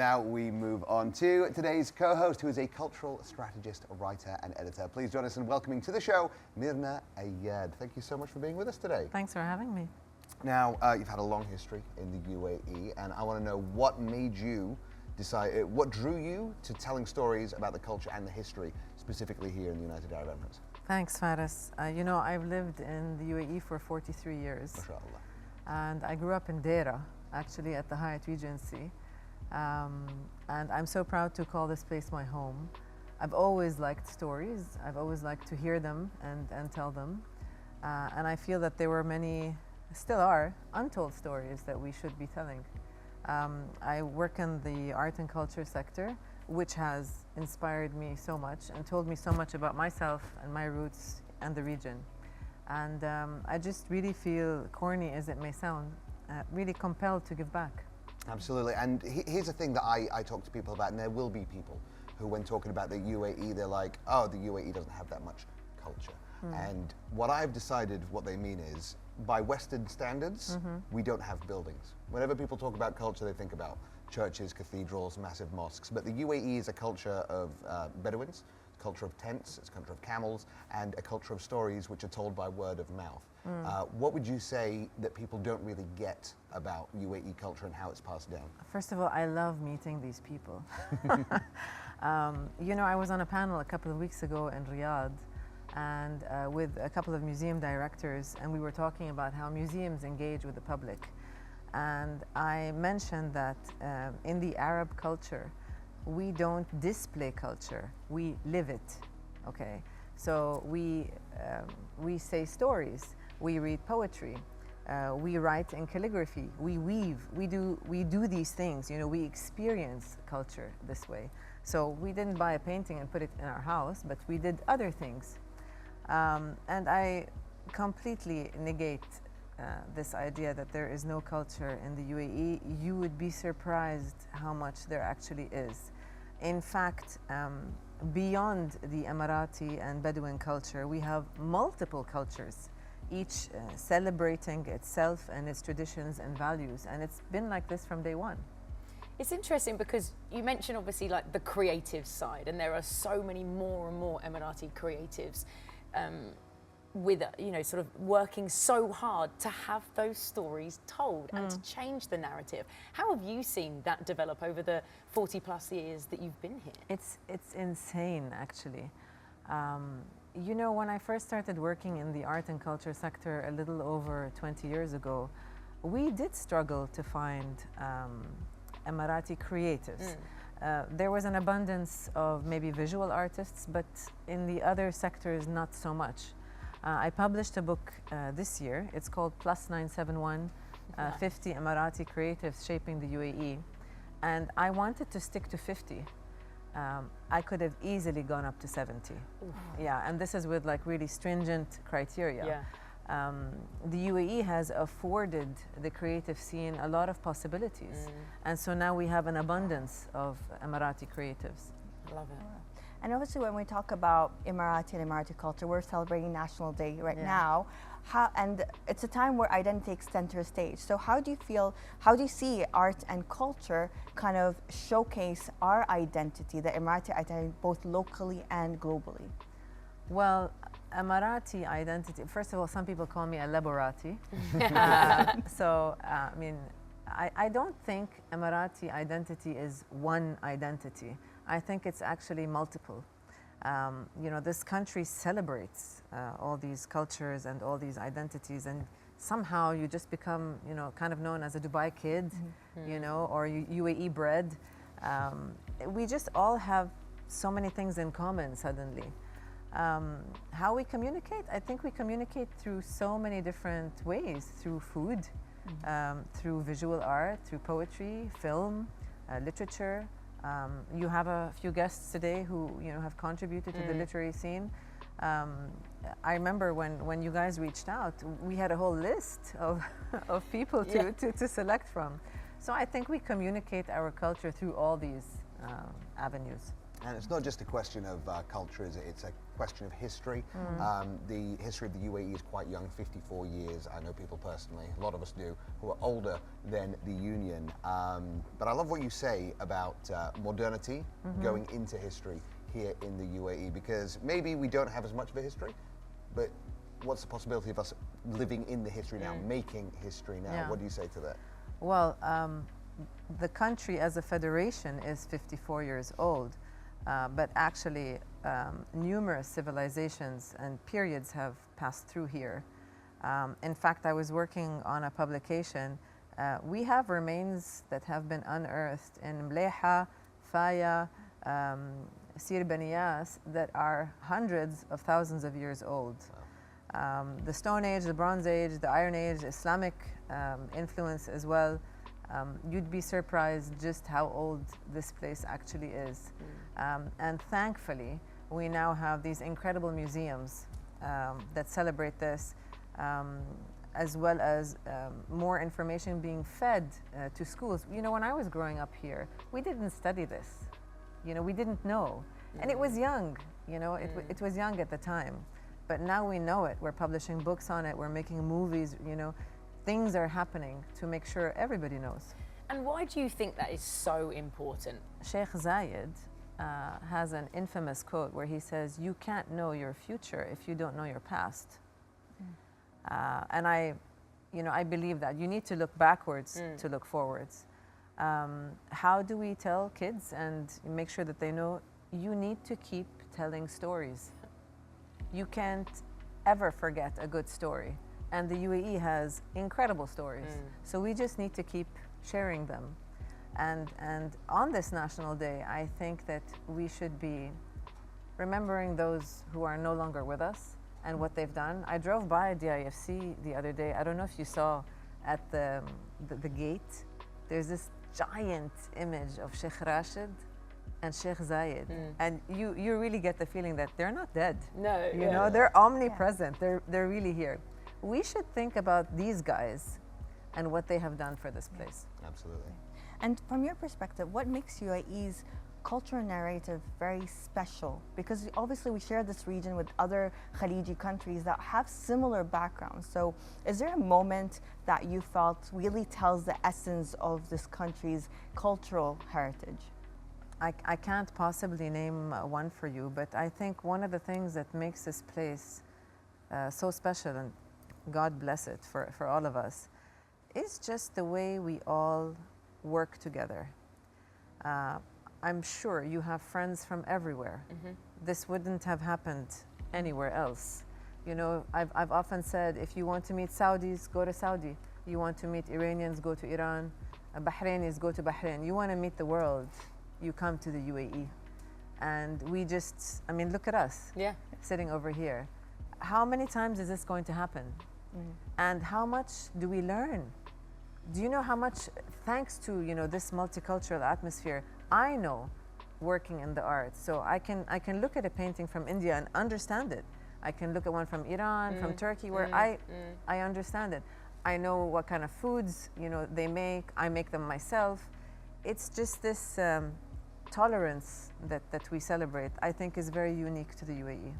now we move on to today's co-host, who is a cultural strategist, writer and editor. Please join us in welcoming to the show, Myrna. Thank you so much for being with us today. Thanks for having me. Now, you've had a long history in the UAE, and I want to know what made you decide, what drew you to telling stories about the culture and the history, specifically here in the United Arab Emirates? Thanks, Faris. You know, I've lived in the UAE for 43 years. MashaAllah. And I grew up in Deira, actually at the Hyatt Regency. And I'm so proud to call this place my home. I've always liked stories. I've always liked to hear them and tell them. And I feel that there were many, still are, untold stories that we should be telling. I work in the art and culture sector, which has inspired me so much and told me so much about myself and my roots and the region. And I just really feel, corny as it may sound, really compelled to give back. Absolutely. And here's the thing that I talk to people about, and there will be people who, when talking about the UAE, they're like, oh, the UAE doesn't have that much culture. And what I've decided what they mean is, by Western standards, we don't have buildings. Whenever people talk about culture, they think about churches, cathedrals, massive mosques. But the UAE is a culture of Bedouins, a culture of tents, it's a culture of camels, and a culture of stories which are told by word of mouth. What would you say that people don't really get about UAE culture and how it's passed down? First of all, I love meeting these people. You know, I was on a panel a couple of weeks ago in Riyadh, and with a couple of museum directors, and we were talking about how museums engage with the public. And I mentioned that in the Arab culture, we don't display culture, we live it, okay? So we say stories, we read poetry, we write in calligraphy, we weave, we do these things, you know, we experience culture this way. So we didn't buy a painting and put it in our house, but we did other things. And I completely negate this idea that there is no culture in the UAE. You would be surprised how much there actually is. In fact, beyond the Emirati and Bedouin culture, we have multiple cultures, each celebrating itself and its traditions and values. And it's been like this from day one. It's interesting because you mentioned obviously like the creative side, and there are so many more and more Emirati creatives with, you know, sort of working so hard to have those stories told and to change the narrative. How have you seen that develop over the 40 plus years that you've been here? It's insane, actually. You know, when I first started working in the art and culture sector a little over 20 years ago, we did struggle to find Emirati creatives. There was an abundance of maybe visual artists, but in the other sectors, not so much. I published a book this year. It's called Plus 971, 50 Emirati Creatives Shaping the UAE. And I wanted to stick to 50. I could have easily gone up to 70. Oof. Yeah, and this is with like really stringent criteria. Yeah. The UAE has afforded the creative scene a lot of possibilities. And so now we have an abundance of Emirati creatives. I love it. And obviously when we talk about Emirati and Emirati culture, we're celebrating National Day right now. And it's a time where identity takes center stage. So how do you see art and culture kind of showcase our identity, the Emirati identity, both locally and globally? Well, Emirati identity, first of all, some people call me a Laborati. I mean, I don't think Emirati identity is one identity. I think it's actually multiple. You know, this country celebrates all these cultures and all these identities, and somehow you just become, you know, kind of known as a Dubai kid, you know, or UAE bred. We just all have so many things in common suddenly. How we communicate? I think we communicate through so many different ways, through food, through visual art, through poetry, film, literature. You have a few guests today who, you know, have contributed to the literary scene. I remember when you guys reached out, we had a whole list of people to select from. So I think we communicate our culture through all these avenues. And it's not just a question of culture, is it? It's a question of history. The history of the UAE is quite young, 54 years. I know people personally, a lot of us do, who are older than the Union. But I love what you say about modernity going into history here in the UAE, because maybe we don't have as much of a history, but what's the possibility of us living in the history now, making history now? Yeah. What do you say to that? Well, the country as a federation is 54 years old, but actually numerous civilizations and periods have passed through here. In fact, I was working on a publication. We have remains that have been unearthed in Mleha, Faya, Sir Baniyas that are hundreds of thousands of years old. The Stone Age, the Bronze Age, the Iron Age, Islamic influence as well. You'd be surprised just how old this place actually is. And thankfully, we now have these incredible museums that celebrate this, as well as more information being fed to schools. You know, when I was growing up here, we didn't study this. You know, we didn't know. And it was young, you know, it was young at the time. But now we know it. We're publishing books on it. We're making movies, you know. Things are happening to make sure everybody knows. And why do you think that is so important? Sheikh Zayed has an infamous quote where he says, "You can't know your future if you don't know your past." And I believe that you need to look backwards to look forwards. How do we tell kids and make sure that they know? You need to keep telling stories. You can't ever forget a good story. And the UAE has incredible stories. So we just need to keep sharing them. And on this National Day, I think that we should be remembering those who are no longer with us and what they've done. I drove by DIFC the other day. I don't know if you saw at the gate, there's this giant image of Sheikh Rashid and Sheikh Zayed. And you really get the feeling that they're not dead. No. You know, they're omnipresent. They're really here. We should think about these guys and what they have done for this place. Absolutely. And from your perspective, what makes UAE's cultural narrative very special? Because obviously we share this region with other Khaliji countries that have similar backgrounds. So is there a moment that you felt really tells the essence of this country's cultural heritage? I can't possibly name one for you, but I think one of the things that makes this place so special, and God bless it for all of us, is just the way we all work together. I'm sure you have friends from everywhere. This wouldn't have happened anywhere else. You know, I've often said, if you want to meet Saudis, go to Saudi. You want to meet Iranians, go to Iran. Bahrainis, go to Bahrain. You want to meet the world, you come to the UAE. And we just, I mean, look at us sitting over here. How many times is this going to happen? And how much do we learn? Do you know how much, thanks to, you know, this multicultural atmosphere, I know working in the arts. So I can look at a painting from India and understand it. I can look at one from Iran, from Turkey, where I understand it. I know what kind of foods, you know, they make. I make them myself. It's just this tolerance that we celebrate, I think, is very unique to the UAE.